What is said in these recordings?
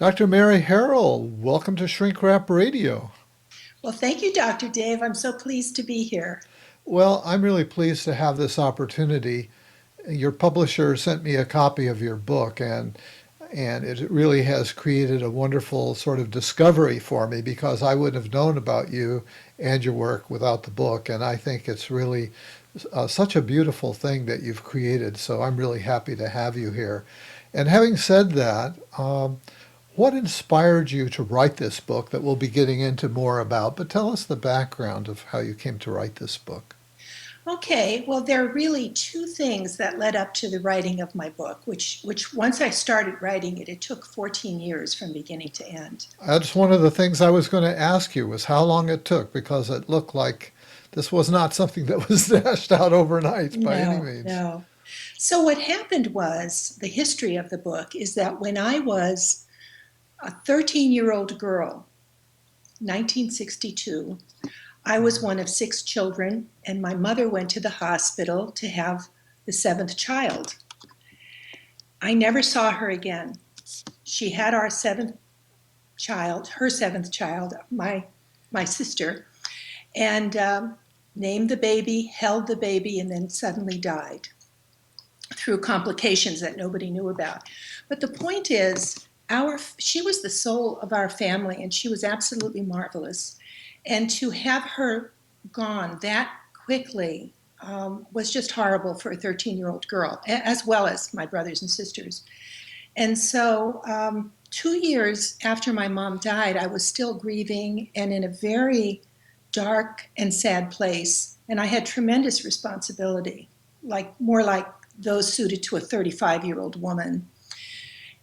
Dr. Mary Harrell, welcome to Shrink Wrap Radio. Well, thank you, Dr. Dave. I'm so pleased to be here. Well, I'm really pleased to have this opportunity. Your publisher sent me a copy of your book, and it really has created a wonderful sort of discovery for me because I wouldn't have known about you and your work without the book. And I think it's really such a beautiful thing that you've created. So I'm really happy to have you here. And having said that, what inspired you to write this book that we'll be getting into more about? But tell us the background of how you came to write this book. Okay, well, there are really two things that led up to the writing of my book, which once I started writing it, it took 14 years from beginning to end. That's one of the things I was going to ask you was how long it took because it looked like this was not something that was dashed out overnight by any No, means. no. So what happened was the history of the book is that when I was a 13-year-old girl, 1962, I was one of six children, and my mother went to the hospital to have the seventh child. I never saw her again. She had our seventh child, her seventh child, my sister, and named the baby, held the baby, and then suddenly died through complications that nobody knew about. But the point is, she was the soul of our family, and she was absolutely marvelous. And to have her gone that quickly was just horrible for a 13-year-old girl, as well as my brothers and sisters. And so 2 years after my mom died, I was still grieving and in a very dark and sad place. And I had tremendous responsibility, more like those suited to a 35-year-old woman.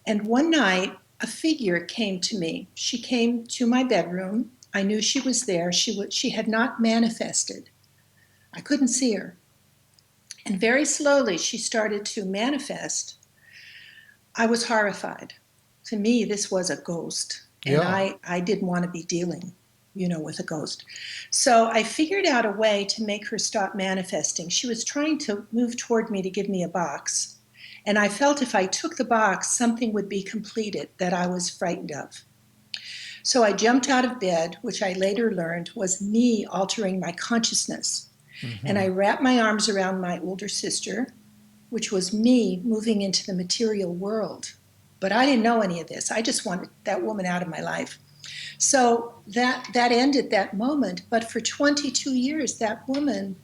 And one night, a figure came to me. She came to my bedroom. I knew she was there. She had not manifested. I couldn't see her. And very slowly, she started to manifest. I was horrified. To me, this was a ghost. And Yeah. I didn't want to be dealing, with a ghost. So I figured out a way to make her stop manifesting. She was trying to move toward me to give me a box. And I felt if I took the box, something would be completed that I was frightened of. So I jumped out of bed, which I later learned was me altering my consciousness. And Hmm. I wrapped my arms around my older sister, which was me moving into the material world. But I didn't know any of this. I just wanted that woman out of my life. So that ended that moment. But for 22 years, that woman,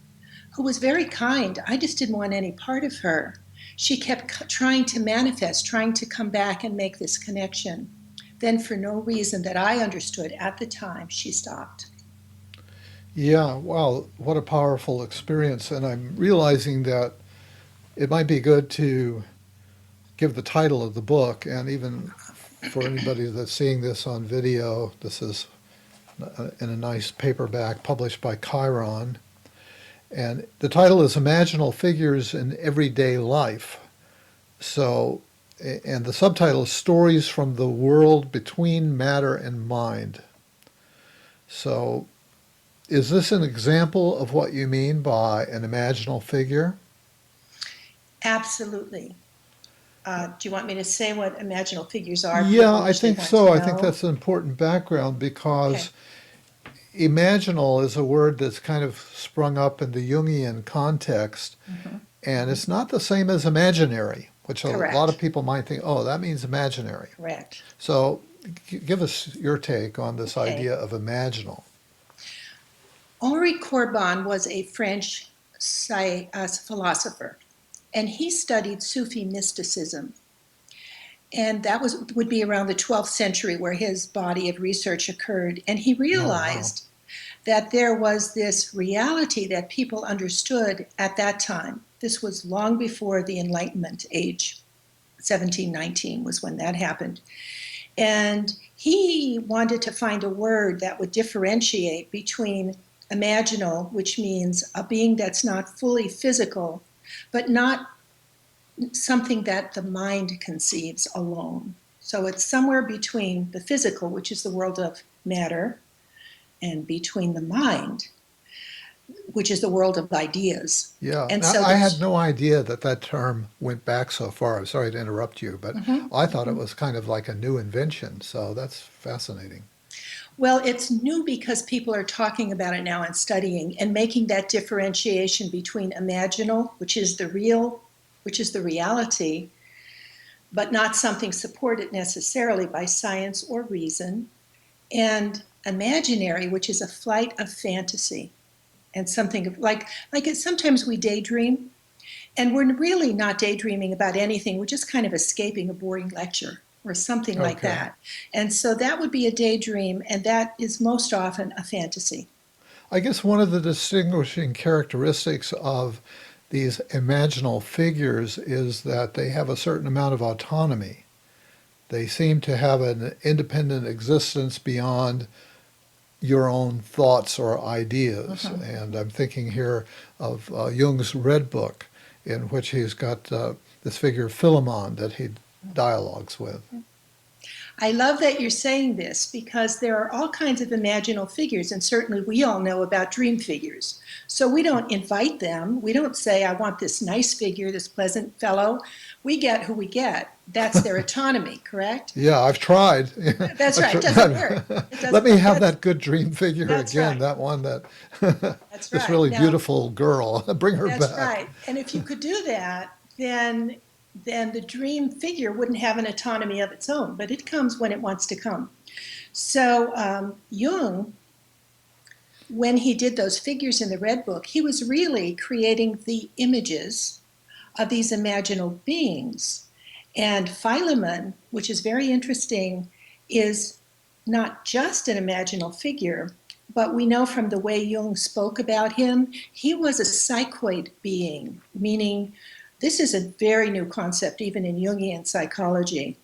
who was very kind, I just didn't want any part of her. She kept trying to manifest, trying to come back and make this connection. Then, for no reason that I understood at the time, she stopped. Yeah, wow, what a powerful experience. And I'm realizing that it might be good to give the title of the book, and even for anybody that's seeing this on video, this is in a nice paperback published by Chiron. And the title is Imaginal Figures in Everyday Life. So, and the subtitle is Stories from the World Between Matter and Mind. So, is this an example of what you mean by an imaginal figure? Absolutely. Do you want me to say what imaginal figures are? Yeah, People I usually think want to so. I think know. that's an important background Okay. because imaginal is a word that's kind of sprung up in the Jungian context, Mm-hmm. and Mm-hmm. it's not the same as imaginary, which a lot of Correct. people might think, oh, that means imaginary. Correct. So give us your take on this Okay. idea of imaginal. Henri Corbin was a French philosopher, and he studied Sufi mysticism. And that would be around the 12th century where his body of research occurred. And he Oh, wow. realized that there was this reality that people understood at that time. This was long before the Enlightenment age. 1719 was when that happened. And he wanted to find a word that would differentiate between imaginal, which means a being that's not fully physical, but not something that the mind conceives alone. So it's somewhere between the physical, which is the world of matter, and between the mind. which is the world of ideas. Yeah, And now, so I had there's, no idea that that term went back so far. I'm sorry to interrupt you, but Mhm, I thought it mhm. was kind of like a new invention, so that's fascinating. Well, it's new because people are talking about it now and studying and making that differentiation between imaginal, which is the real, which is the reality, but not something supported necessarily by science or reason, and imaginary, which is a flight of fantasy and something like it, sometimes we daydream, and we're really not daydreaming about anything. We're just kind of escaping a boring lecture or something like Okay. that. And so that would be a daydream, and that is most often a fantasy. I guess one of the distinguishing characteristics of these imaginal figures is that they have a certain amount of autonomy. They seem to have an independent existence beyond your own thoughts or ideas. Mhm. And I'm thinking here of Jung's Red Book, in which he's got this figure Philemon that he dialogues with. I love that you're saying this because there are all kinds of imaginal figures, and certainly we all know about dream figures. So we don't invite them. We don't say, I want this nice figure, this pleasant fellow. We get who we get. That's their autonomy, correct? Yeah, I've tried. That's I've right. It doesn't tried. work. It Let doesn't. me have that good dream figure That's again, right. that one that That's this right. really Now, beautiful girl. Bring her that's back. right. And if you could do that, then the dream figure wouldn't have an autonomy of its own, but it comes when it wants to come. So Jung, when he did those figures in the Red Book, he was really creating the images of these imaginal beings. And Philemon, which is very interesting, is not just an imaginal figure, but we know from the way Jung spoke about him, he was a psychoid being, meaning this is a very new concept, even in Jungian psychology.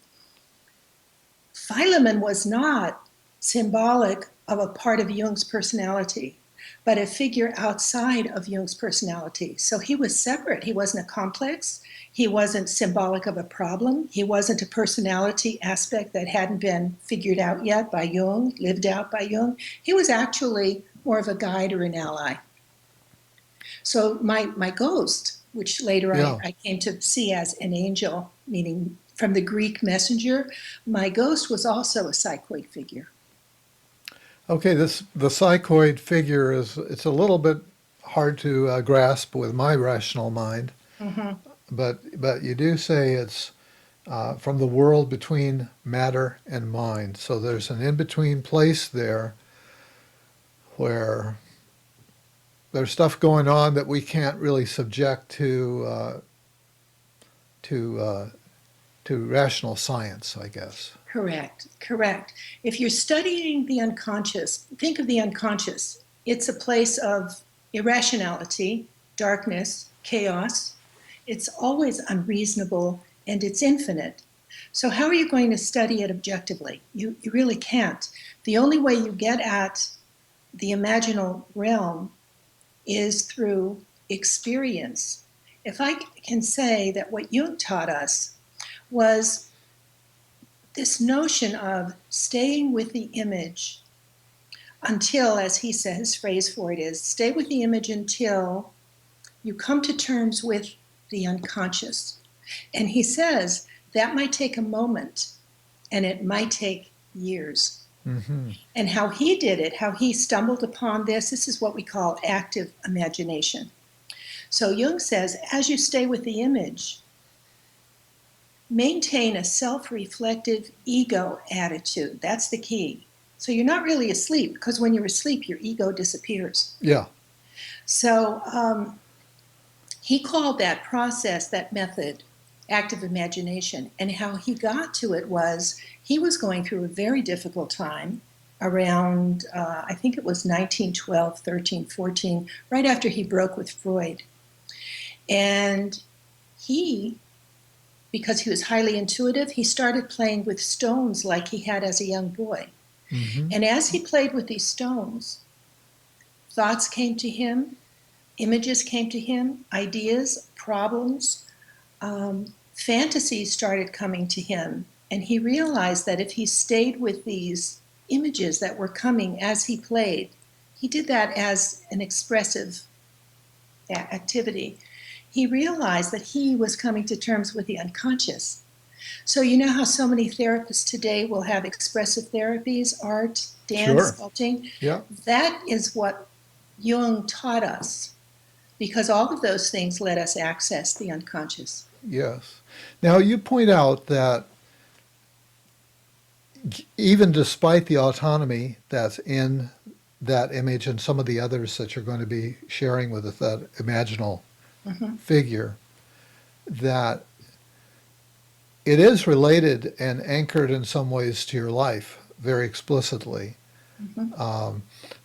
Philemon was not symbolic of a part of Jung's personality, but a figure outside of Jung's personality. So he was separate. He wasn't a complex. He wasn't symbolic of a problem. He wasn't a personality aspect that hadn't been figured out yet by Jung, lived out by Jung. He was actually more of a guide or an ally. So my ghost, which later Yeah. I came to see as an angel, meaning from the Greek messenger, my ghost was also a psychoid figure. Okay, this the psychoid figure is it's a little bit hard to grasp with my rational mind, Mm-hmm. but you do say it's from the world between matter and mind. So there's an in-between place there where there's stuff going on that we can't really subject to to rational science, I guess. Correct, correct. If you're studying the unconscious, think of the unconscious. It's a place of irrationality, darkness, chaos. It's always unreasonable and it's infinite. So, how are you going to study it objectively? You really can't. The only way you get at the imaginal realm is through experience. If I can say that what Jung taught us was this notion of staying with the image until, as he says, his phrase for it is, stay with the image until you come to terms with the unconscious. And he says that might take a moment and it might take years. Hmm. And how he did it, how he stumbled upon this is what we call active imagination. So Jung says, as you stay with the image, maintain a self-reflective ego attitude. That's the key. So you're not really asleep, because when you're asleep, your ego disappears. Yeah. So he called that process, that method, active imagination. And how he got to it was he was going through a very difficult time around, I think it was 1912, 13, 14, right after he broke with Freud. And he, because he was highly intuitive, he started playing with stones like he had as a young boy. Hmm. And as he played with these stones, thoughts came to him, images came to him, ideas, problems, fantasies started coming to him. And he realized that if he stayed with these images that were coming as he played, he did that as an expressive activity. He realized that he was coming to terms with the unconscious. So you know how so many therapists today will have expressive therapies, art, dance, Sure. sculpting? Yeah. That is what Jung taught us, because all of those things let us access the unconscious. Yes. Now you point out that even despite the autonomy that's in that image and some of the others that you're going to be sharing with us, that imaginal Mm-hmm. figure, that it is related and anchored in some ways to your life very explicitly. Mm-hmm.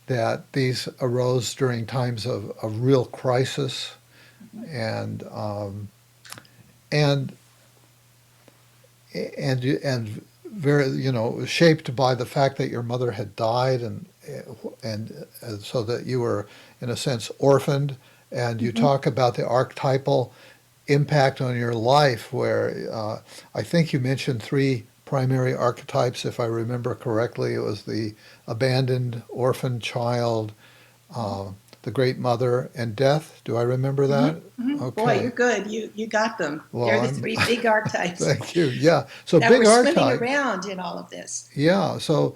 That these arose during times of real crisis Mm-hmm. and and very, shaped by the fact that your mother had died, and so that you were in a sense orphaned. And you Mm-hmm. talk about the archetypal impact on your life, where I think you mentioned three primary archetypes, if I remember correctly. It was the abandoned orphan child, uh, the great mother, and death. Do I remember that? Mm-hmm. Mm-hmm. Boy, you're Okay. good. You got them. Well, They're the I'm. three big archetypes Thank you. Yeah. So that were big swimming archetype. around in all of this. Yeah. So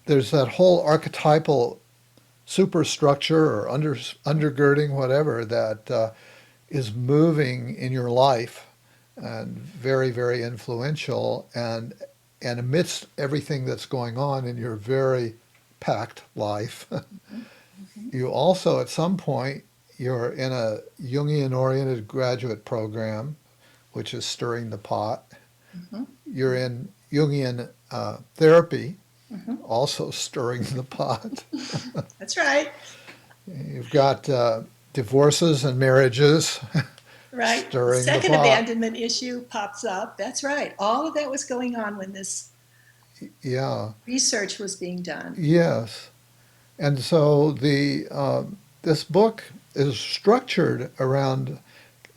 there's that whole archetypal superstructure or undergirding, whatever, that is moving in your life and very, very influential. And amidst everything that's going on in your very packed life, Mm-hmm. Mm-hmm. you also, at some point, you're in a Jungian-oriented graduate program, which is stirring the pot. Mm-hmm. You're in Jungian therapy, Mm-hmm. also stirring the pot. That's right. You've got divorces and marriages, Right. The stirring the second pot. abandonment issue pops up. That's right. All of that was going on when this Yeah, research was being done. yes. And so this book is structured around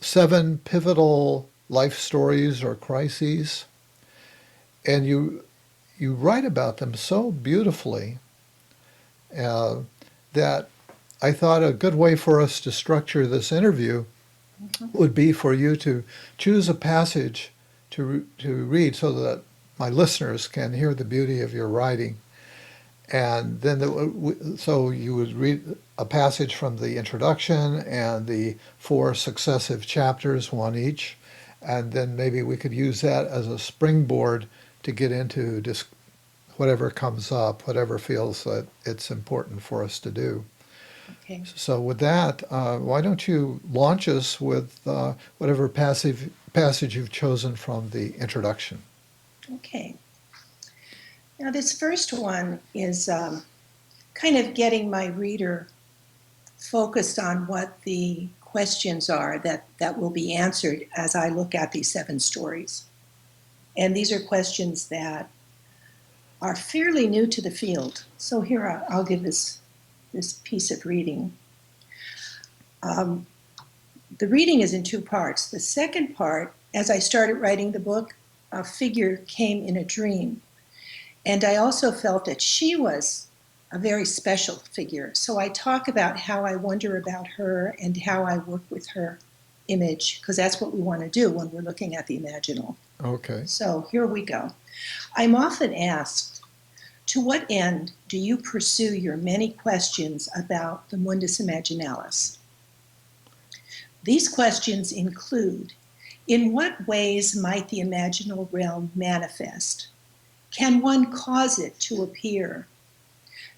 7 pivotal life stories or crises, and you write about them so beautifully uh, that I thought a good way for us to structure this interview Mm-hmm. would be for you to choose a passage to read so that my listeners can hear the beauty of your writing. And then so you would read a passage from the introduction and the 4 successive chapters, one each, and then maybe we could use that as a springboard to get into whatever comes up, whatever feels that it's important for us to do. Okay. So with that, why don't you launch us with whatever passage you've chosen from the introduction? Okay. Now, this first one is kind of getting my reader focused on what the questions are that will be answered as I look at these 7 stories. And these are questions that are fairly new to the field. So here I'll give this piece of reading. The reading is in 2 parts. The second part, as I started writing the book, a figure came in a dream. And I also felt that she was a very special figure. So I talk about how I wonder about her and how I work with her image, because that's what we want to do when we're looking at the imaginal. Okay. So here we go. I'm often asked, to what end do you pursue your many questions about the mundus imaginalis? These questions include, in what ways might the imaginal realm manifest? Can one cause it to appear?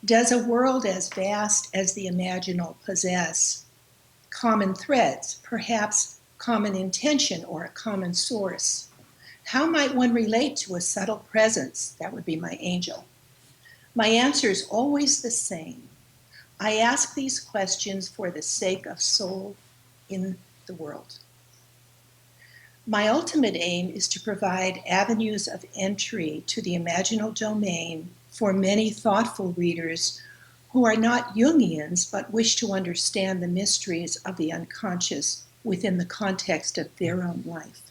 Does a world as vast as the imaginal possess common threads, perhaps common intention or a common source? How might one relate to a subtle presence? That would be my angel. My answer is always the same. I ask these questions for the sake of soul in the world. My ultimate aim is to provide avenues of entry to the imaginal domain for many thoughtful readers who are not Jungians but wish to understand the mysteries of the unconscious within the context of their own life.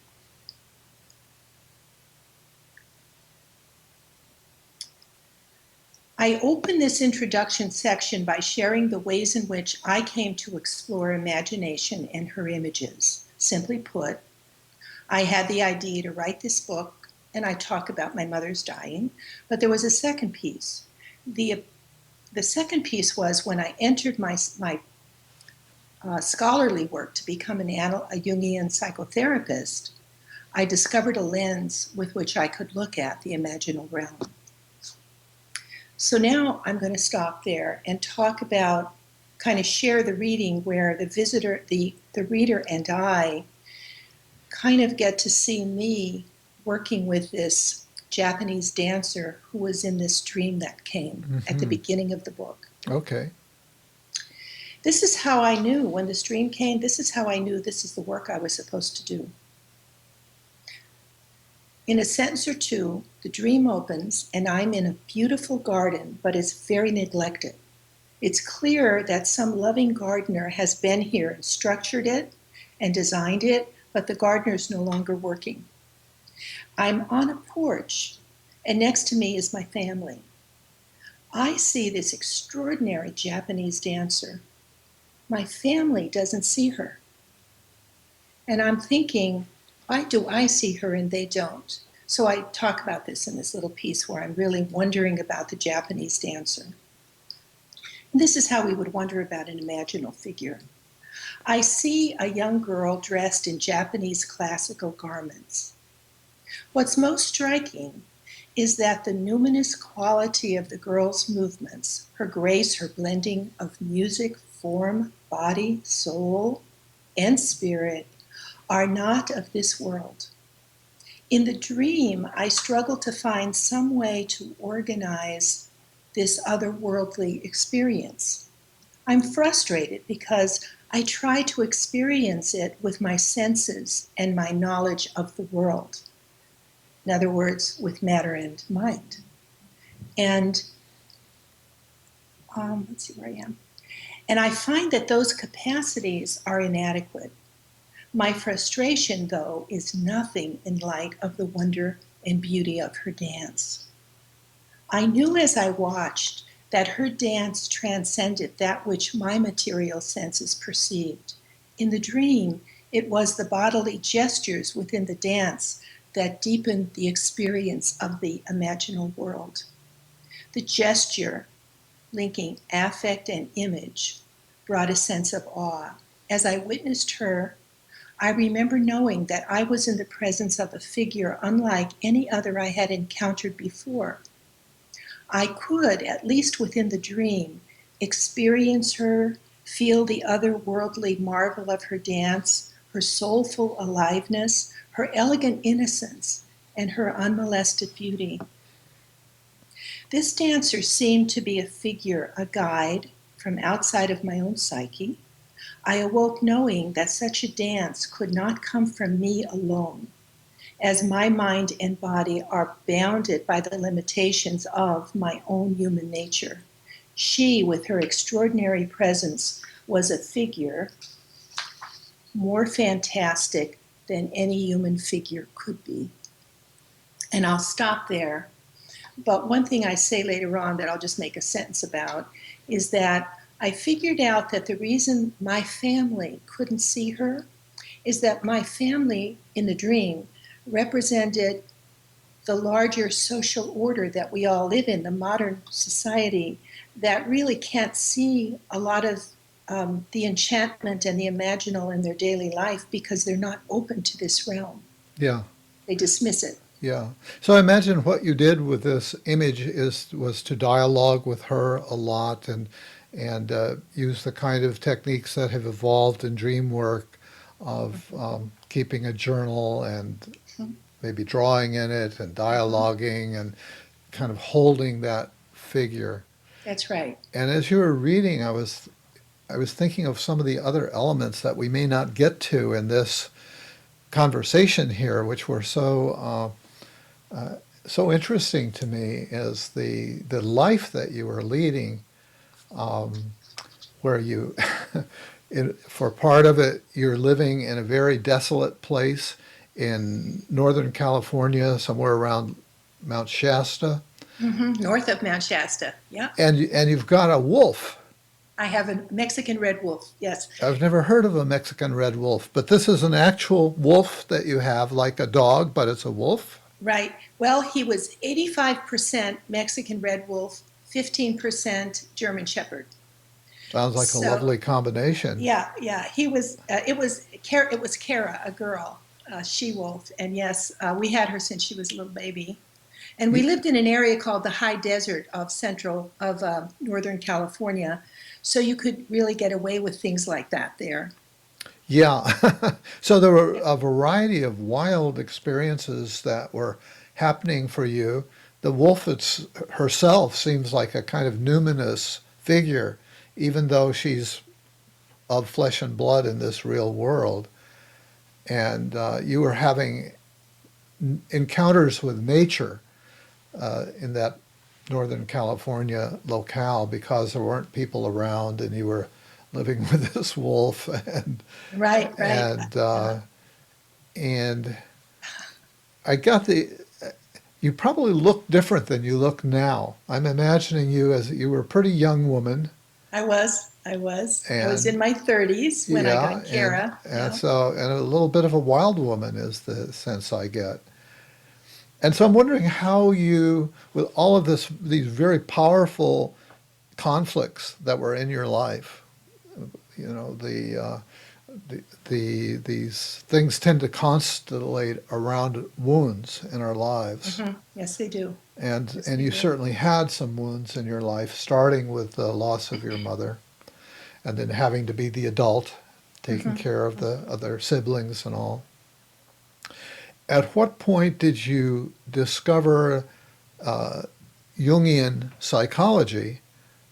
I open this introduction section by sharing the ways in which I came to explore imagination and her images. Simply put, I had the idea to write this book, and I talk about my mother's dying, but there was a second piece. The second piece was when I entered my scholarly work to become a Jungian psychotherapist, I discovered a lens with which I could look at the imaginal realm. So now I'm going to stop there and talk about, kind of share the reading where the reader and I kind of get to see me working with this Japanese dancer who was in this dream that came at the beginning of the book. Okay. This is how I knew when this dream came, this is how I knew this is the work I was supposed to do. In a sentence or two, the dream opens and I'm in a beautiful garden, but it's very neglected. It's clear that some loving gardener has been here and structured it and designed it, but the gardener's no longer working. I'm on a porch, and next to me is my family. I see this extraordinary Japanese dancer. My family doesn't see her. And I'm thinking, why do I see her and they don't? So I talk about this in this little piece where I'm really wondering about the Japanese dancer. And this is how we would wonder about an imaginal figure. I see a young girl dressed in Japanese classical garments. What's most striking is that the numinous quality of the girl's movements, her grace, her blending of music, form, body, soul, and spirit, are not of this world. In the dream, I struggle to find some way to organize this otherworldly experience. I'm frustrated because I try to experience it with my senses and my knowledge of the world. In other words, with matter and mind. And let's see where I am. And I find that those capacities are inadequate. My frustration, though, is nothing in light of the wonder and beauty of her dance. I knew as I watched that her dance transcended that which my material senses perceived. In the dream, it was the bodily gestures within the dance that deepened the experience of the imaginal world. The gesture, linking affect and image, brought a sense of awe. As I witnessed her, I remember knowing that I was in the presence of a figure unlike any other I had encountered before. I could, at least within the dream, experience her, feel the otherworldly marvel of her dance, her soulful aliveness, her elegant innocence, and her unmolested beauty. This dancer seemed to be a figure, a guide from outside of my own psyche. I awoke knowing that such a dance could not come from me alone, as my mind and body are bounded by the limitations of my own human nature. She, with her extraordinary presence, was a figure more fantastic than any human figure could be. And I'll stop there. But one thing I say later on that I'll just make a sentence about is that I figured out that the reason my family couldn't see her is that my family in the dream represented the larger social order that we all live in, the modern society that really can't see a lot of the enchantment and the imaginal in their daily life because they're not open to this realm. Yeah. They dismiss it. Yeah. So I imagine what you did with this image was to dialogue with her a lot and use the kind of techniques that have evolved in dream work of keeping a journal and maybe drawing in it and dialoguing and kind of holding that figure. That's right. And as you were reading, I was thinking of some of the other elements that we may not get to in this conversation here, which were so interesting to me, is the life that you were leading, where you, for part of it, you're living in a very desolate place in Northern California, somewhere around Mount Shasta, North of Mount Shasta. Yeah. And you've got a wolf. I have a Mexican red wolf. Yes. I've never heard of a Mexican red wolf, but this is an actual wolf that you have, like a dog, but it's a wolf. Right. Well, he was 85% Mexican red wolf, 15% German Shepherd. Sounds like a So, lovely combination. yeah, yeah. He was. It was Kara, a girl, she wolf, and yes, we had her since she was a little baby. And we lived in an area called the high desert of Northern California, so you could really get away with things like that there. Yeah. So there were a variety of wild experiences that were happening for you. The wolf herself seems like a kind of numinous figure, even though she's of flesh and blood in this real world. And you were having encounters with nature in that Northern California locale because there weren't people around and you were living with this wolf Right, right. and and I got the you probably look different than you look now. I'm imagining you as you were a pretty young woman. I was. I was. I was And in my 30s when I yeah, got and Kara. and Yeah. so and a little bit of a wild woman is the sense I get. And so I'm wondering how you, with all of these very powerful conflicts that were in your life, these things tend to constellate around wounds in our lives, Yes, they do. Yes, and they you do. certainly had some wounds in your life, starting with the loss of your mother, and then having to be the adult, taking care of the other siblings and all. At what point did you discover uh, Jungian psychology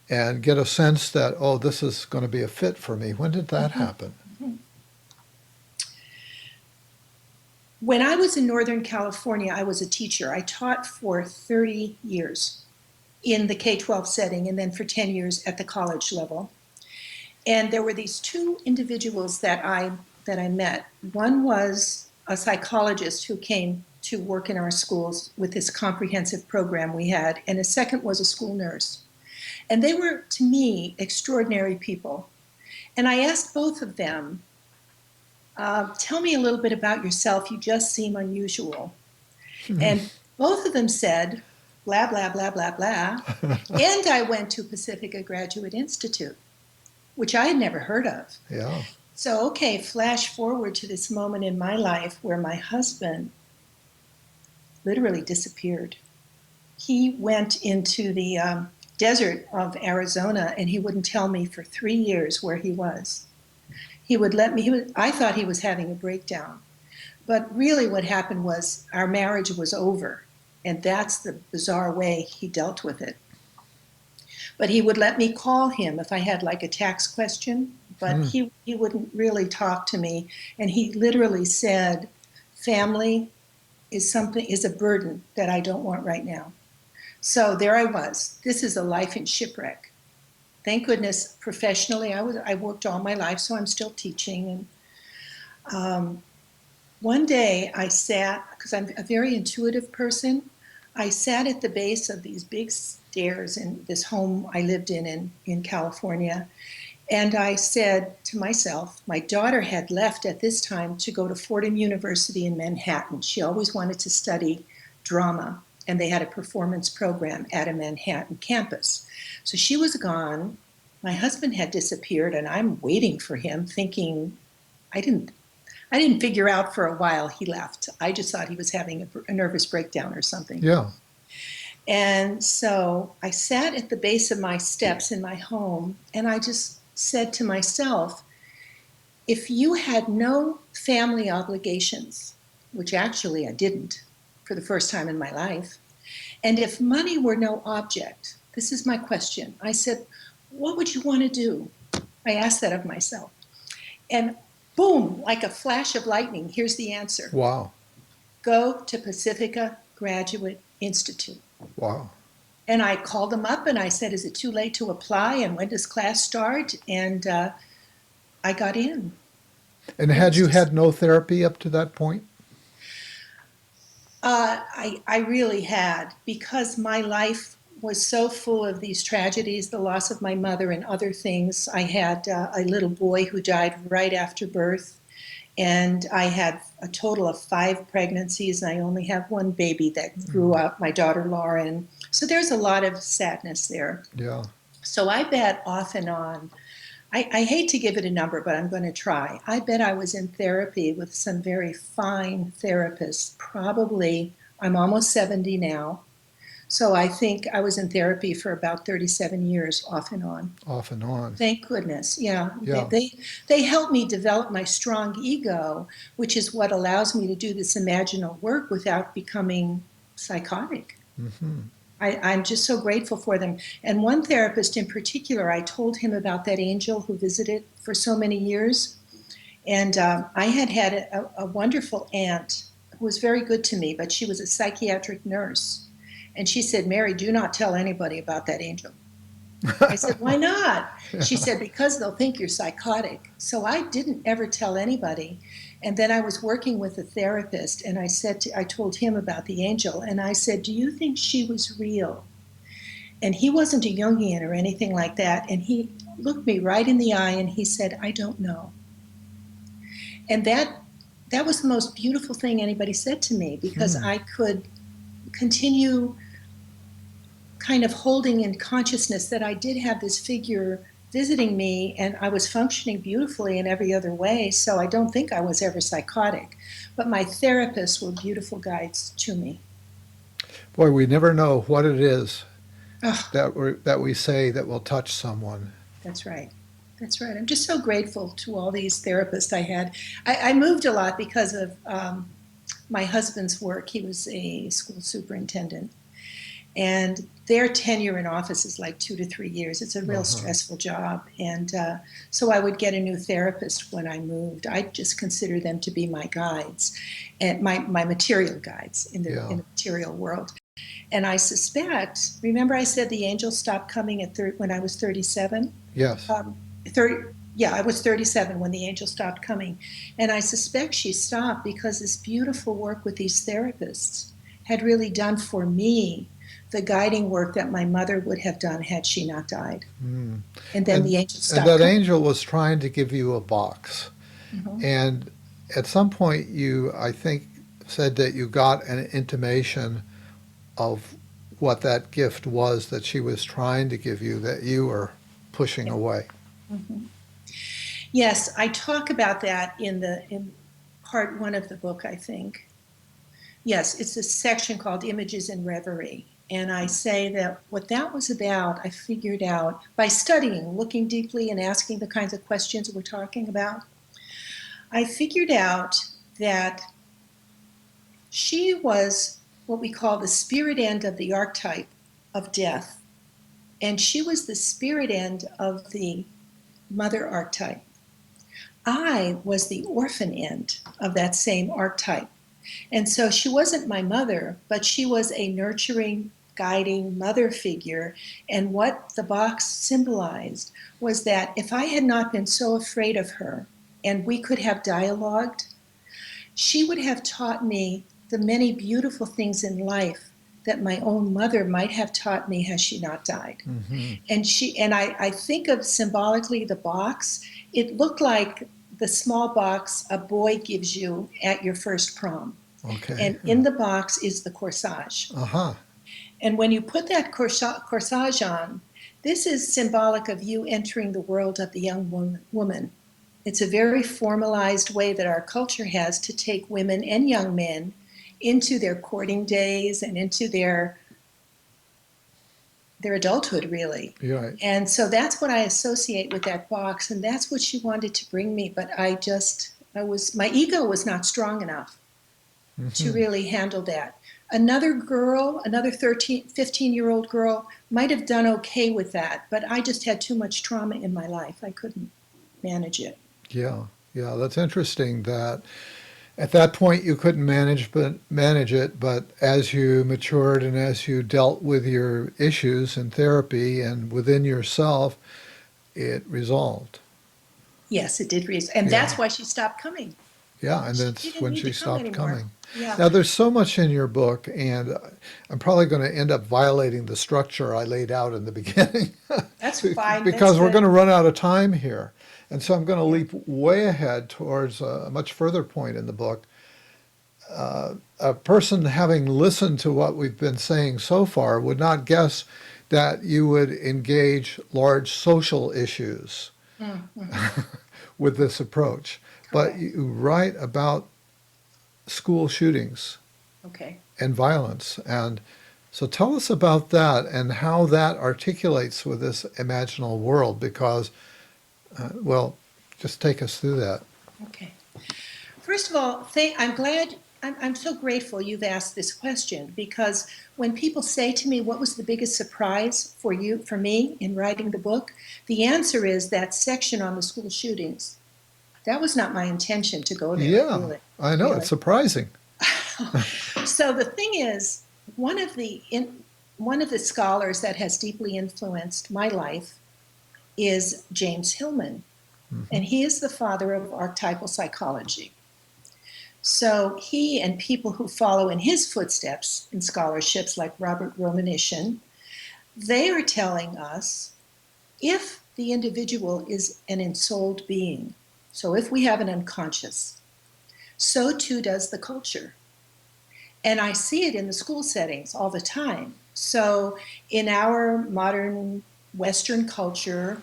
and get a sense that, oh, this is going to be a fit for me? When did that happen? When I was in Northern California, I was a teacher. I taught for 30 years in the K-12 setting and then for 10 years at the college level. And there were these two individuals that I met. One was a psychologist who came to work in our schools with this comprehensive program we had, and a second was a school nurse. And they were, to me, extraordinary people. And I asked both of them, tell me a little bit about yourself. You just seem unusual. And both of them said, blah, blah, blah, blah, blah. And I went to Pacifica Graduate Institute, which I had never heard of. Yeah. So, okay, flash forward to this moment in my life where my husband literally disappeared. He went into the desert of Arizona and he wouldn't tell me for 3 years where he was. He would let me, I thought he was having a breakdown. But really what happened was our marriage was over. And that's the bizarre way he dealt with it. But he would let me call him if I had like a tax question, but he wouldn't really talk to me. And he literally said, family is a burden that I don't want right now. So there I was. This is a life in shipwreck. Thank goodness professionally I worked all my life, so I'm still teaching. And one day I sat, because I'm a very intuitive person, I sat at the base of these big stairs in this home I lived in California. And I said to myself, my daughter had left at this time to go to Fordham University in Manhattan. She always wanted to study drama, and they had a performance program at a Manhattan campus. So she was gone. My husband had disappeared, and I'm waiting for him, thinking I didn't figure out for a while he left. I just thought he was having a nervous breakdown or something. Yeah. And so I sat at the base of my steps in my home, and I just said to myself, if you had no family obligations, which actually I didn't for the first time in my life, and if money were no object, this is my question. I said, what would you want to do? I asked that of myself. And boom, like a flash of lightning, here's the answer. Wow. Go to Pacifica Graduate Institute. Wow. And I called them up and I said, is it too late to apply? And when does class start? And I got in. And had you had no therapy up to that point? I really had, because my life was so full of these tragedies, the loss of my mother and other things. I had a little boy who died right after birth, and I had a total of 5 pregnancies, and I only have one baby that grew Mm, up, my daughter Lauren. So there's a lot of sadness there. yeah. So I bet off and on. I hate to give it a number, but I'm going to try. I bet I was in therapy with some very fine therapists. Probably, I'm almost 70 now. So I think I was in therapy for about 37 years off and on. Off and on. Thank goodness. Yeah. Yeah. They helped me develop my strong ego, which is what allows me to do this imaginal work without becoming psychotic. Hmm. I'm just so grateful for them. And one therapist in particular, I told him about that angel who visited for so many years. And I had had a wonderful aunt who was very good to me, but she was a psychiatric nurse. And she said, Mary, do not tell anybody about that angel. I said, why not? She said, because they'll think you're psychotic. So I didn't ever tell anybody. And then I was working with a therapist, and I told him about the angel, and I said, do you think she was real? And he wasn't a Jungian or anything like that. And he looked me right in the eye and he said, I don't know. And that was the most beautiful thing anybody said to me, because Hmm. I could continue kind of holding in consciousness that I did have this figure visiting me, and I was functioning beautifully in every other way. So I don't think I was ever psychotic. But my therapists were beautiful guides to me. Boy, we never know what it is Oh, that we say that will touch someone. that's right. That's right. I'm just so grateful to all these therapists I had. I moved a lot because of my husband's work. He was a school superintendent, and their tenure in office is like 2 to 3 years. It's a real Uh-huh. stressful job. And so I would get a new therapist when I moved. I just consider them to be my guides and my material guides Yeah. in the material world. And I suspect, remember I said the angel stopped coming when I was 37? Yes. 30, yeah, I was 37 when the angel stopped coming. And I suspect she stopped because this beautiful work with these therapists had really done for me the guiding work that my mother would have done had she not died. Mm. And then And the angel and stopped that coming. angel was trying to give you a box. Mhm. And at some point you, I think, said that you got an intimation of what that gift was that she was trying to give you that you were pushing Yeah. away. Mhm. Yes, I talk about that in part one of the book, I think. Yes, it's a section called Images and Reverie. And I say that what that was about, I figured out by studying, looking deeply, and asking the kinds of questions we're talking about. I figured out that she was what we call the spirit end of the archetype of death. And she was the spirit end of the mother archetype. I was the orphan end of that same archetype. And so she wasn't my mother, but she was a nurturing, guiding mother figure. And what the box symbolized was that if I had not been so afraid of her and we could have dialogued, she would have taught me the many beautiful things in life that my own mother might have taught me had she not died. Hmm. And I think of symbolically the box. It looked like the small box a boy gives you at your first prom. Okay. And in the box is the corsage. Uh-huh. And when you put that corsage on, this is symbolic of you entering the world of the young woman. It's a very formalized way that our culture has to take women and young men into their courting days and into their adulthood, really. You're right. And so that's what I associate with that box, and that's what she wanted to bring me. But my ego was not strong enough to Hmm. really handle that. Another girl, another 13, 15-year-old girl, might have done okay with that, but I just had too much trauma in my life. I couldn't manage it. Yeah. Yeah. That's interesting that at that point you couldn't manage it, but as you matured and as you dealt with your issues in therapy and within yourself, it resolved. Yes, it did. And Yeah. that's why she stopped coming. Yeah, and She that's didn't when need she to come stopped anymore. coming. Yeah, Now, there's so much in your book, and I'm probably going to end up violating the structure I laid out in the beginning that's fine. That's because we're going good. to run out of time here. And so I'm going to Yeah. leap way ahead towards a much further point in the book. A person having listened to what we've been saying so far would not guess that you would engage large social issues Mm-hmm. with this approach. But Correct. you write about school shootings Okay. and violence. And so tell us about that and how that articulates with this imaginal world, because, well, just take us through that. Okay. First of all, I'm glad, I'm so grateful you've asked this question, because when people say to me, what was the biggest surprise for you, for me in writing the book? The answer is that section on the school shootings. That was not my intention to go there, Yeah, really. I know, it's Really. surprising. So the thing is, one of the one of the scholars that has deeply influenced my life is James Hillman, Hmm. and he is the father of archetypal psychology. So he and people who follow in his footsteps in scholarships like Robert Romanishin, they are telling us if the individual is an ensouled being, so if we have an unconscious, so too does the culture. And I see it in the school settings all the time. So in our modern Western culture,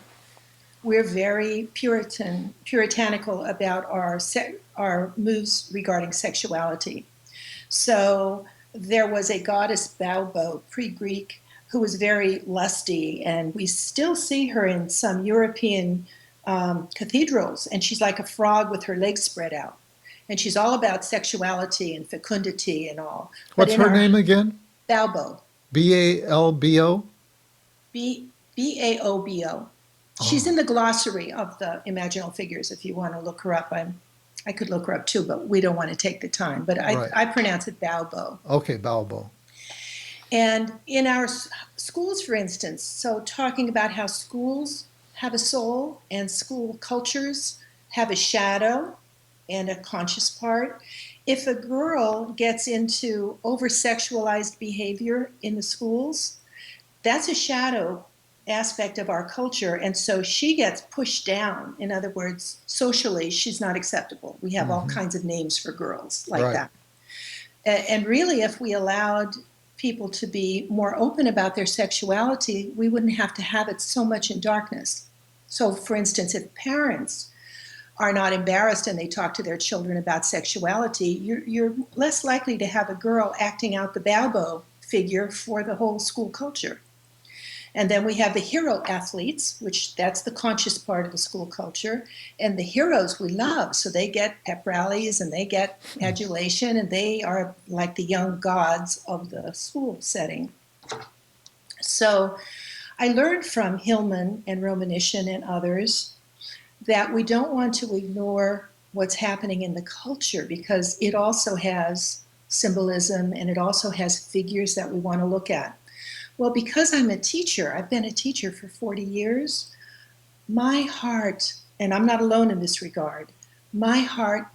we're very puritanical about our moves regarding sexuality. So there was a goddess Baubo, pre-Greek, who was very lusty, and we still see her in some European cathedrals, and she's like a frog with her legs spread out. And she's all about sexuality and fecundity and all. But What's in her our name again? Baubo, Balbo? Baobo, she's Oh, in the glossary of the Imaginal Figures if you want to look her up. I could look her up too, but we don't want to take the time. But right. I pronounce it Baubo. Okay, Balbo. And in our schools, for instance, so talking about how schools have a soul and school cultures have a shadow and a conscious part. If a girl gets into over sexualized behavior in the schools, that's a shadow aspect of our culture. And so she gets pushed down. In other words, socially, she's not acceptable. We have all Hmm. kinds of names for girls like Right. that. And really, if we allowed people to be more open about their sexuality, we wouldn't have to have it so much in darkness. So, for instance, if parents are not embarrassed and they talk to their children about sexuality, you're less likely to have a girl acting out the Baubo figure for the whole school culture. And then we have the hero athletes, which that's the conscious part of the school culture. And the heroes we love. So they get pep rallies and they get adulation, and they are like the young gods of the school setting. So I learned from Hillman and Romanishin and others that we don't want to ignore what's happening in the culture, because it also has symbolism and it also has figures that we want to look at. Well, because I'm a teacher, I've been a teacher for 40 years, my heart, and I'm not alone in this regard, my heart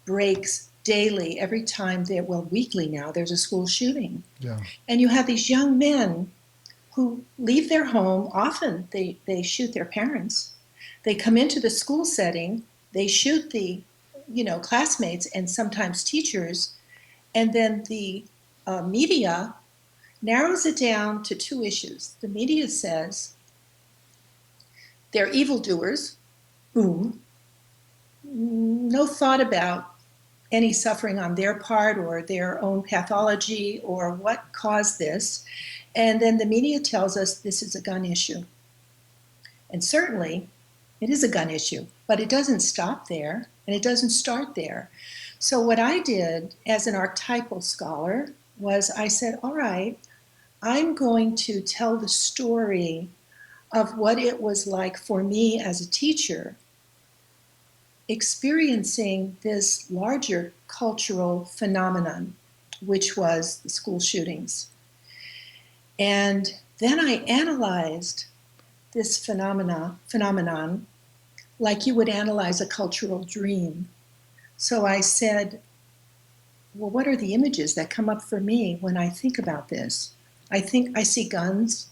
breaks daily every time weekly now, there's a school shooting. Yeah. And you have these young men who leave their home, often they shoot their parents. They come into the school setting, they shoot the classmates and sometimes teachers, and then the media narrows it down to two issues. The media says they're evildoers, boom, no thought about any suffering on their part or their own pathology or what caused this. And then the media tells us this is a gun issue. And certainly it is a gun issue, but it doesn't stop there and it doesn't start there. So what I did as an archetypal scholar was I said, all right, I'm going to tell the story of what it was like for me as a teacher experiencing this larger cultural phenomenon, which was the school shootings. And then I analyzed this phenomenon like you would analyze a cultural dream. So I said, well, what are the images that come up for me when I think about this? I think I see guns.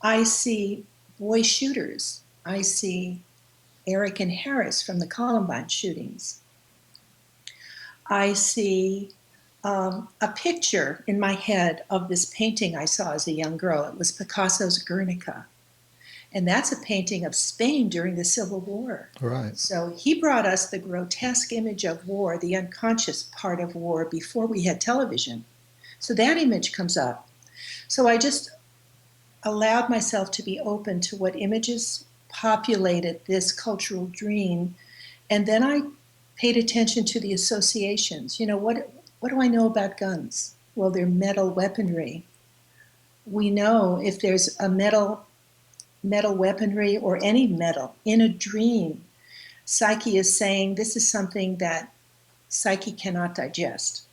I see boy shooters. I see Eric and Harris from the Columbine shootings. I see a picture in my head of this painting I saw as a young girl. It was Picasso's Guernica. And that's a painting of Spain during the Civil War. Right. So he brought us the grotesque image of war, the unconscious part of war, before we had television. So that image comes up. So I just allowed myself to be open to what images populated this cultural dream. And then I paid attention to the associations. You know, what do I know about guns? Well, they're metal weaponry. We know if there's a metal weaponry or any metal in a dream, psyche is saying this is something that psyche cannot digest.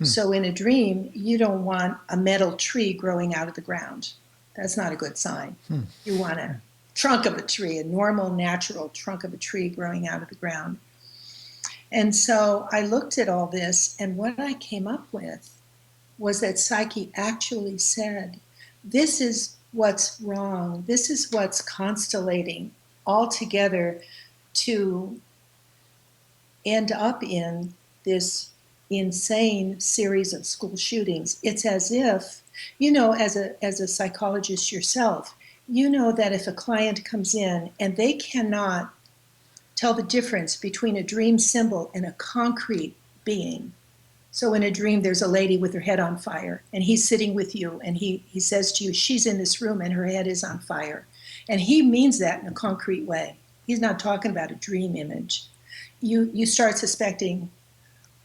So in a dream, you don't want a metal tree growing out of the ground. That's not a good sign. You want a trunk of a tree, a normal, natural trunk of a tree growing out of the ground. And so I looked at all this, and what I came up with was that psyche actually said, this is what's wrong. This is what's constellating all together to end up in this insane series of school shootings. It's as if, you know, as a psychologist yourself, you know that if a client comes in and they cannot tell the difference between a dream symbol and a concrete being. So in a dream, there's a lady with her head on fire, and he's sitting with you, and he says to you, she's in this room and her head is on fire. And he means that in a concrete way. He's not talking about a dream image. You start suspecting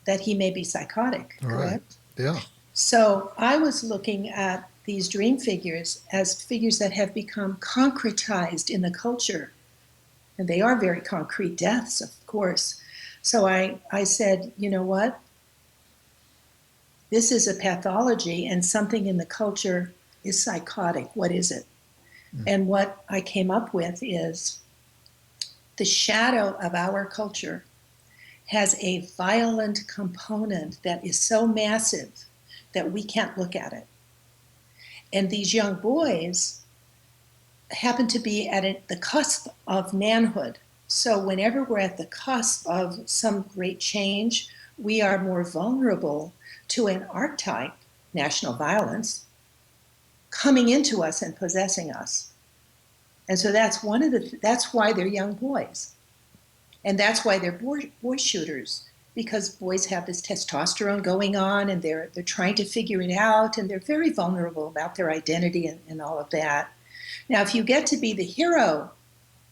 that he may be psychotic, correct? Right. Yeah. So I was looking at these dream figures as figures that have become concretized in the culture. And they are very concrete deaths, of course. So I said, you know what? This is a pathology, and something in the culture is psychotic. What is it? And what I came up with is the shadow of our culture has a violent component that is so massive that we can't look at it. And these young boys happen to be at the cusp of manhood. So whenever we're at the cusp of some great change, we are more vulnerable to an archetype, national violence, coming into us and possessing us. And so that's that's why they're young boys. And that's why they're boy shooters, because boys have this testosterone going on, and they're trying to figure it out, and they're very vulnerable about their identity and all of that. Now, if you get to be the hero,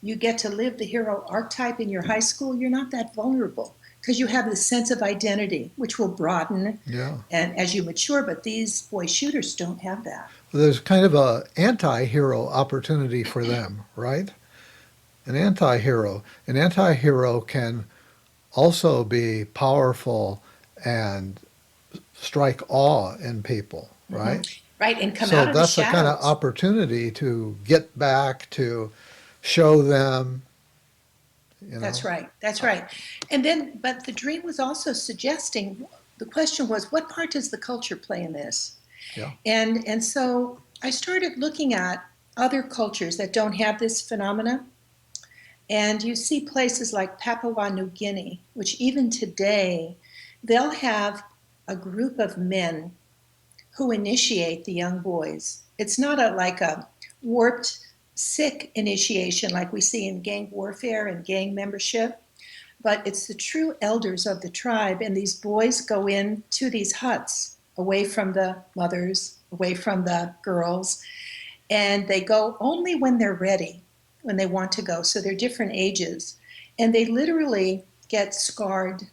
you get to live the hero archetype in your high school, you're not that vulnerable because you have this sense of identity, which will broaden and as you mature, but these boy shooters don't have that. Well, there's kind of a anti-hero opportunity for them, right? An anti-hero. An anti-hero can also be powerful and strike awe in people, right? Right, and come So out of the that's a shadows. kind of opportunity to get back, to show them, you know. That's right. That's right. And then, but the dream was also suggesting, the question was, what part does the culture play in this? Yeah. And so I started looking at other cultures that don't have this phenomena. And you see places like Papua New Guinea, which even today, they'll have a group of men who initiate the young boys. It's not like a warped, sick initiation like we see in gang warfare and gang membership, but it's the true elders of the tribe, and these boys go into these huts away from the mothers, away from the girls, and they go only when they're ready, when they want to go. So they're different ages, and they literally get scarred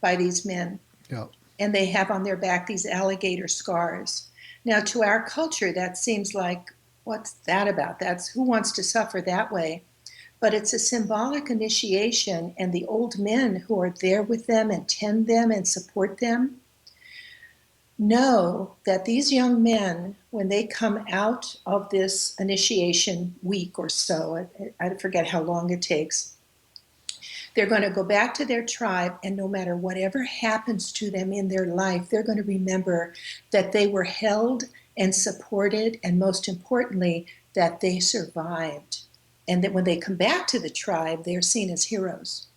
by these men. Yeah. And they have on their back these alligator scars. Now, to our culture, that seems like, what's that about? That's who wants to suffer that way? But it's a symbolic initiation, and the old men who are there with them and tend them and support them know that these young men, when they come out of this initiation week or so, I forget how long it takes, They're going to go back to their tribe, and no matter whatever happens to them in their life, they're going to remember that they were held and supported, and most importantly, that they survived. And that when they come back to the tribe, they're seen as heroes.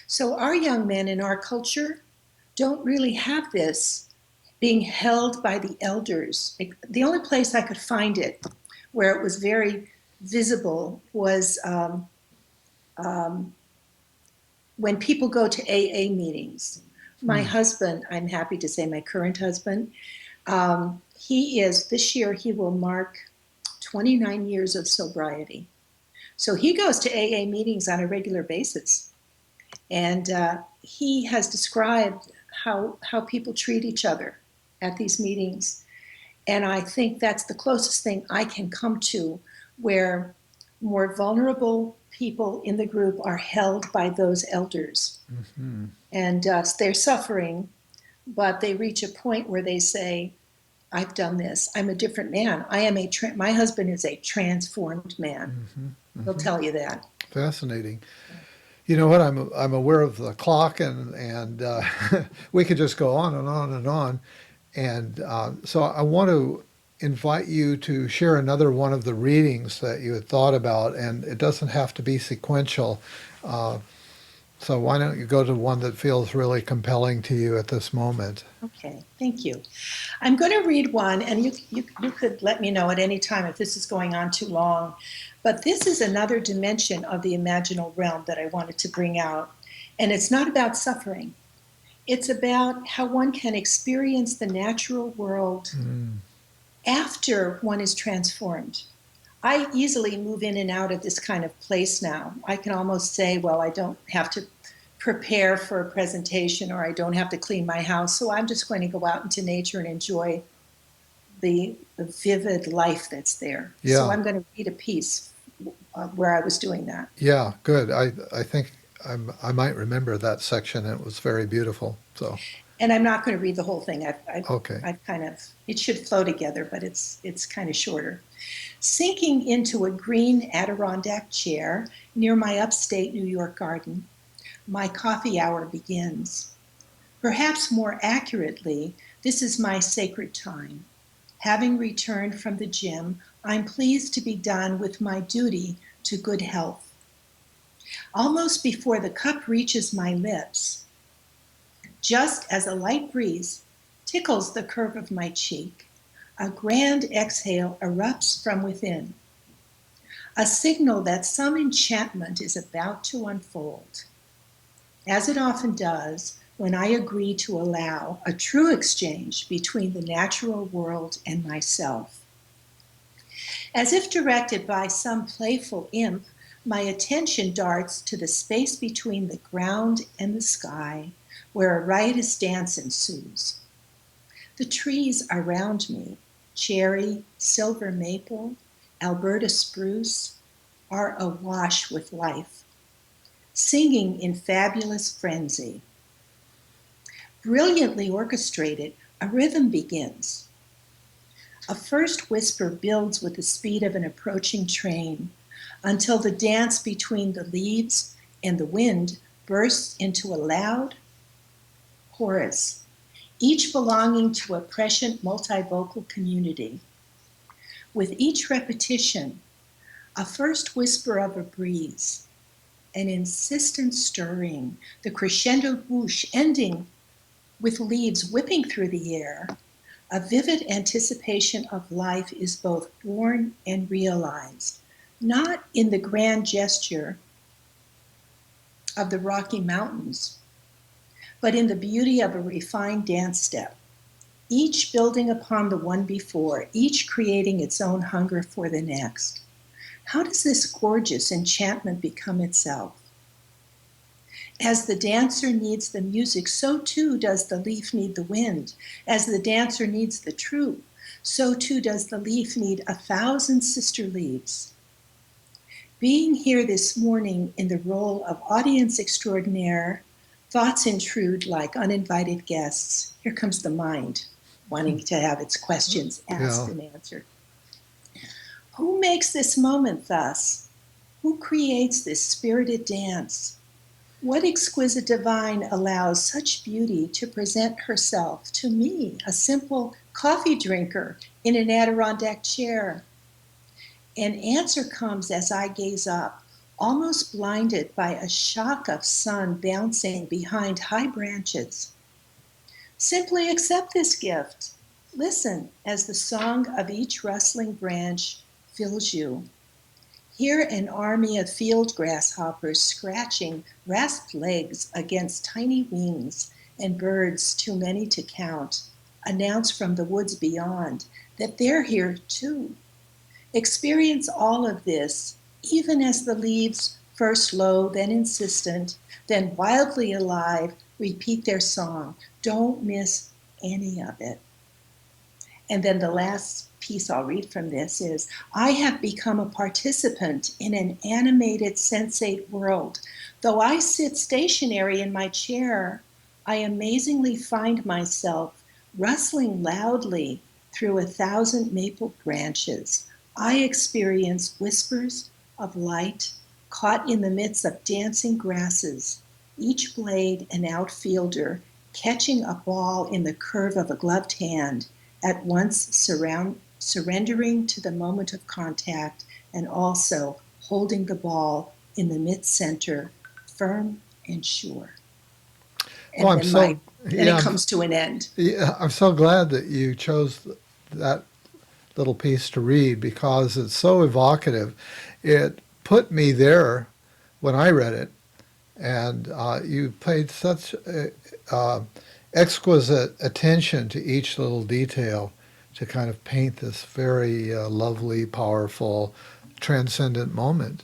So our young men in our culture don't really have this being held by the elders. The only place I could find it where it was very visible was when people go to AA meetings. My husband, I'm happy to say my current husband, this year he will mark 29 years of sobriety. So he goes to AA meetings on a regular basis. And he has described how people treat each other at these meetings. And I think that's the closest thing I can come to where more vulnerable people in the group are held by those elders. Mm-hmm. And they're suffering, but they reach a point where they say, I've done this. I'm a different man. My husband is a transformed man. Mm-hmm. Mm-hmm. He'll tell you that. Fascinating. You know what? I'm aware of the clock, and we could just go on and on and on. And so I want to invite you to share another one of the readings that you had thought about, and it doesn't have to be sequential. So why don't you go to one that feels really compelling to you at this moment? Okay, thank you. I'm going to read one, and you could let me know at any time if this is going on too long. But this is another dimension of the imaginal realm that I wanted to bring out. And it's not about suffering. It's about how one can experience the natural world after one is transformed. I easily move in and out of this kind of place now. I can almost say, well, I don't have to prepare for a presentation, or I don't have to clean my house, so I'm just going to go out into nature and enjoy the vivid life that's there. Yeah. So I'm going to read a piece where I was doing that. Yeah, good. I think I might remember that section. It was very beautiful. So. And I'm not going to read the whole thing. Okay. I've kind of, it should flow together, but it's kind of shorter. Sinking into a green Adirondack chair near my upstate New York garden, my coffee hour begins. Perhaps more accurately, this is my sacred time. Having returned from the gym, I'm pleased to be done with my duty to good health. Almost before the cup reaches my lips, just as a light breeze tickles the curve of my cheek, a grand exhale erupts from within, a signal that some enchantment is about to unfold. As it often does, when I agree to allow a true exchange between the natural world and myself. As if directed by some playful imp, my attention darts to the space between the ground and the sky, where a riotous dance ensues. The trees around me, cherry, silver maple, Alberta spruce, are awash with life, singing in fabulous frenzy. Brilliantly orchestrated, a rhythm begins. A first whisper builds with the speed of an approaching train until the dance between the leaves and the wind bursts into a loud chorus, each belonging to a prescient multivocal community. With each repetition, a first whisper of a breeze, an insistent stirring, the crescendo whoosh ending with leaves whipping through the air, a vivid anticipation of life is both born and realized, not in the grand gesture of the Rocky Mountains, but in the beauty of a refined dance step, each building upon the one before, each creating its own hunger for the next. How does this gorgeous enchantment become itself? As the dancer needs the music, so too does the leaf need the wind. As the dancer needs the truth, so too does the leaf need 1,000 sister leaves. Being here this morning in the role of audience extraordinaire, thoughts intrude like uninvited guests. Here comes the mind, wanting to have its questions asked and answered. Who makes this moment thus? Who creates this spirited dance? What exquisite divine allows such beauty to present herself to me, a simple coffee drinker in an Adirondack chair? An answer comes as I gaze up, almost blinded by a shock of sun bouncing behind high branches. Simply accept this gift. Listen as the song of each rustling branch fills you. Hear an army of field grasshoppers scratching rasped legs against tiny wings, and birds too many to count announce from the woods beyond that they're here too. Experience all of this, even as the leaves, first low, then insistent, then wildly alive, repeat their song. Don't miss any of it. And then the last piece I'll read from this is, I have become a participant in an animated sensate world. Though I sit stationary in my chair, I amazingly find myself rustling loudly through 1,000 maple branches. I experience whispers of light caught in the midst of dancing grasses, each blade an outfielder catching a ball in the curve of a gloved hand, at once surrendering to the moment of contact and also holding the ball in the mid-center, firm and sure. And Well, then it comes to an end. yeah, I'm so glad that you chose that little piece to read because it's so evocative. It put me there when I read it, and you paid such exquisite attention to each little detail to kind of paint this very lovely, powerful, transcendent moment.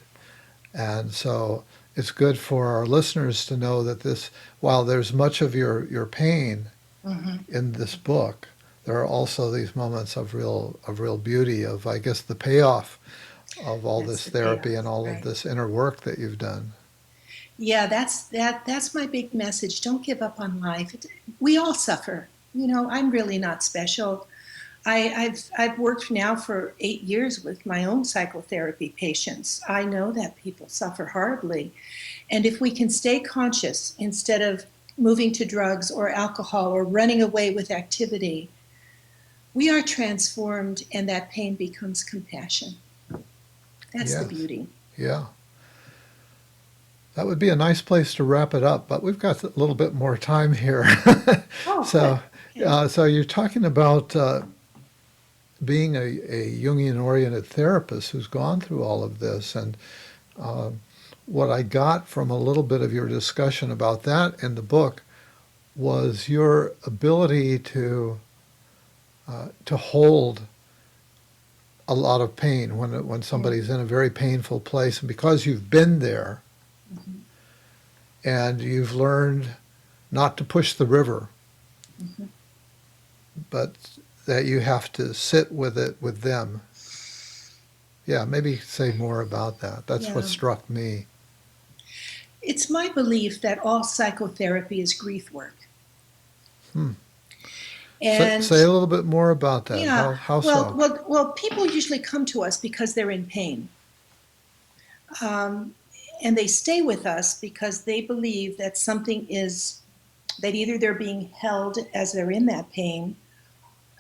And so it's good for our listeners to know that this, while there's much of your pain in this book, there are also these moments of real beauty, of, I guess, the payoff of all That's this the therapy payoff, and all of right? this inner work that you've done. Yeah, that's my big message. Don't give up on life. We all suffer. I'm really not special. I've worked now for 8 years with my own psychotherapy patients. I know that people suffer horribly. And if we can stay conscious instead of moving to drugs or alcohol or running away with activity, we are transformed and that pain becomes compassion. That's the Yes, beauty. yeah. That would be a nice place to wrap it up, but we've got a little bit more time here. Oh, good. so, Okay. so you're talking about being a Jungian-oriented therapist who's gone through all of this, and uh, what I got from a little bit of your discussion about that in the book was your ability to hold a lot of pain when Yeah. somebody's in a very painful place, and because you've been there Mhm. and you've learned not to push the river, Mhm. but that you have to sit with it with them. Yeah, maybe say more about that. That's what Yeah. struck me. It's my belief that all psychotherapy is grief work. Hmm. And Say a little bit more about that. yeah, How well, so? well, well, people usually come to us because they're in pain. Um, and they stay with us because they believe that something is, that either they're being held as they're in that pain,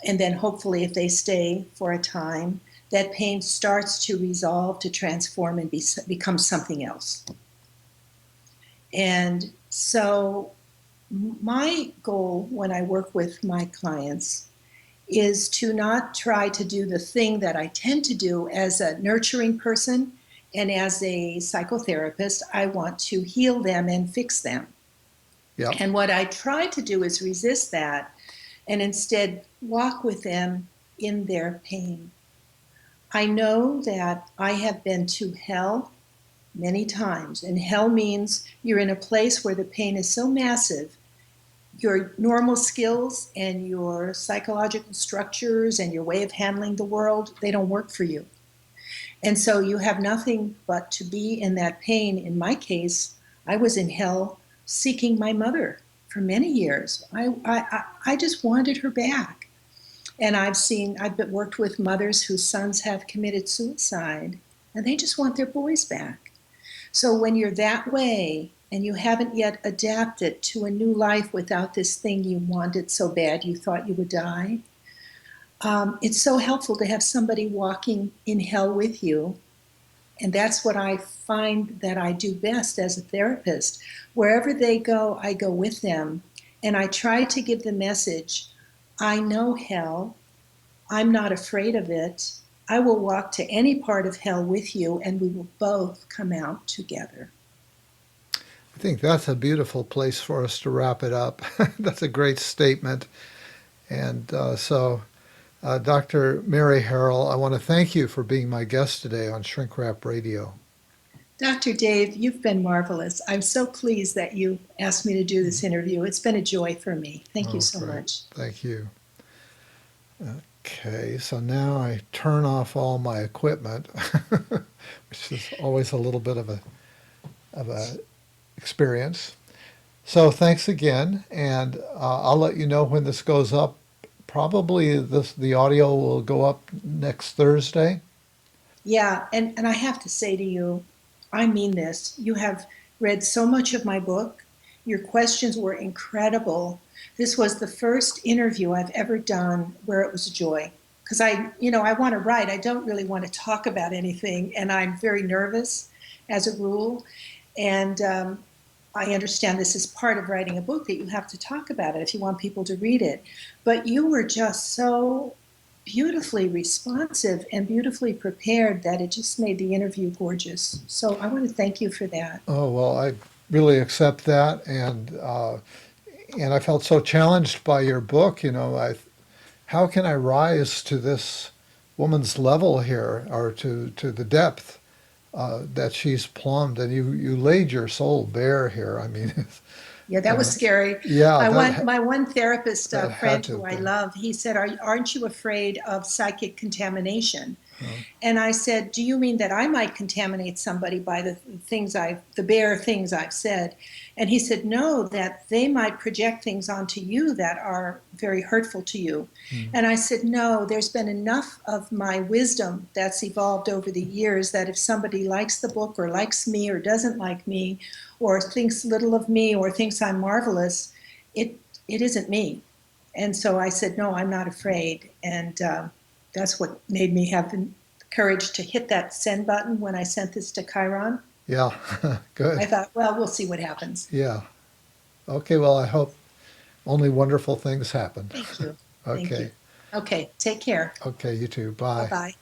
and then hopefully, if they stay for a time, that pain starts to resolve, to transform, and become something else. And so, my goal when I work with my clients is to not try to do the thing that I tend to do as a nurturing person and as a psychotherapist. I want to heal them and fix them. Yep. And what I try to do is resist that and instead walk with them in their pain. I know that I have been to hell many times, and hell means you're in a place where the pain is so massive, your normal skills and your psychological structures and your way of handling the world, they don't work for you. And so you have nothing but to be in that pain. In my case, I was in hell seeking my mother for many years. I just wanted her back. And I've worked with mothers whose sons have committed suicide, and they just want their boys back. So when you're that way, and you haven't yet adapted to a new life without this thing you wanted so bad you thought you would die. It's so helpful to have somebody walking in hell with you. And that's what I find that I do best as a therapist. Wherever they go, I go with them. And I try to give the message, I know hell. I'm not afraid of it. I will walk to any part of hell with you, and we will both come out together. I think that's a beautiful place for us to wrap it up. That's a great statement. And Dr. Mary Harrell, I want to thank you for being my guest today on Shrink Wrap Radio. Dr. Dave, you've been marvelous. I'm so pleased that you asked me to do this interview. It's been a joy for me. Thank you so great. much. Thank you. Okay, so now I turn off all my equipment, which is always a little bit of a experience. So thanks again, and I'll let you know when this goes up. Probably the audio will go up next Thursday. Yeah, and I have to say to you, I mean this. You have read so much of my book. Your questions were incredible. This was the first interview I've ever done where it was a joy. Because I want to write. I don't really want to talk about anything, and I'm very nervous as a rule. And I understand this is part of writing a book that you have to talk about it if you want people to read it. But you were just so beautifully responsive and beautifully prepared that it just made the interview gorgeous. So I want to thank you for that. Oh, well, I really accept that, and I felt so challenged by your book. How can I rise to this woman's level here, or to the depth that she's plumbed? And you laid your soul bare here. I mean, Yeah, that was scary. yeah, My one therapist that had friend to who have I been. love, he said, aren't you afraid of psychic contamination? Huh. And I said, do you mean that I might contaminate somebody by the bare things I've said? And he said, no, that they might project things onto you that are very hurtful to you. And I said, no, there's been enough of my wisdom that's evolved over the years that if somebody likes the book or likes me or doesn't like me or thinks little of me or thinks I'm marvelous, it isn't me. And so I said, no, I'm not afraid. And that's what made me have the courage to hit that send button when I sent this to Chiron. Yeah, good. I thought, well, we'll see what happens. Yeah. Okay, well, I hope only wonderful things happen. Thank you. Thank Okay. you. Okay, take care. Okay, you too. Bye Bye. bye.